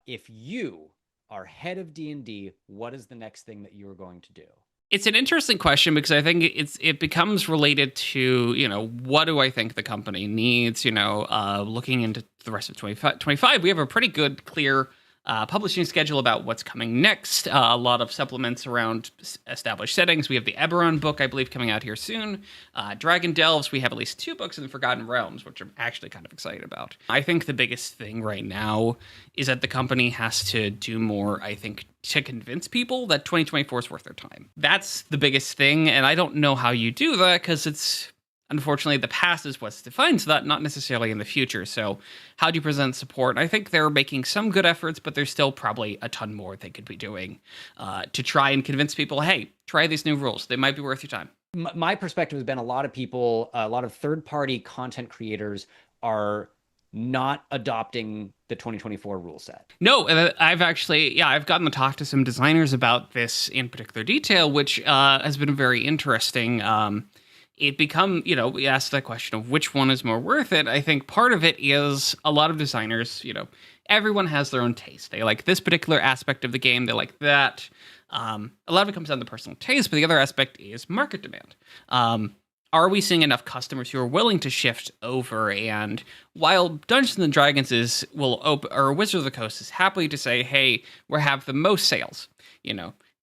if you are head of D&D, what is the next thing that you are going to do? It's an interesting question because I think it becomes related to, what do I think the company needs? Looking into the rest of 2025, we have a pretty good, clear publishing schedule about what's coming next. A lot of supplements around established settings. We have the Eberron book, I believe, coming out here soon. Dragon Delves, we have at least 2 books in the Forgotten Realms, which I'm actually kind of excited about. I think the biggest thing right now is that the company has to do more, I think, to convince people that 2024 is worth their time. That's the biggest thing, and I don't know how you do that because it's unfortunately the past is what defines that, not necessarily in the future. So how do you present support? I think they're making some good efforts, but there's still probably a ton more they could be doing to try and convince people, hey, try these new rules. They might be worth your time. My perspective has been a lot of people, a lot of third-party content creators are not adopting the 2024 rule set. No, I've actually, I've gotten to talk to some designers about this in particular detail, which has been very interesting. We asked the question of which one is more worth it. I think part of it is a lot of designers, everyone has their own taste. They like this particular aspect of the game. They like that. A lot of it comes down to personal taste, but the other aspect is market demand. Are we seeing enough customers who are willing to shift over? And while Dungeons and Dragons will open, or Wizards of the Coast is happy to say, hey, we have the most sales,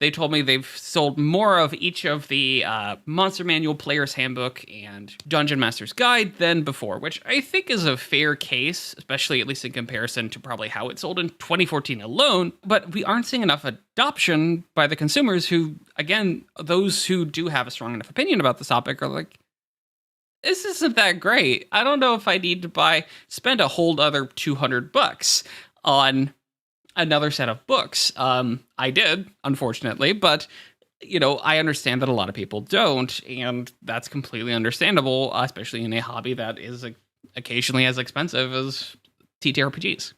they told me they've sold more of each of the Monster Manual, Player's Handbook, and Dungeon Master's Guide than before, which I think is a fair case, especially at least in comparison to probably how it sold in 2014 alone. But we aren't seeing enough adoption by the consumers who, again, those who do have a strong enough opinion about the topic are like, this isn't that great. I don't know if I need to spend a whole other $200 on another set of books. I did, unfortunately, but I understand that a lot of people don't, and that's completely understandable, especially in a hobby that is occasionally as expensive as TTRPGs.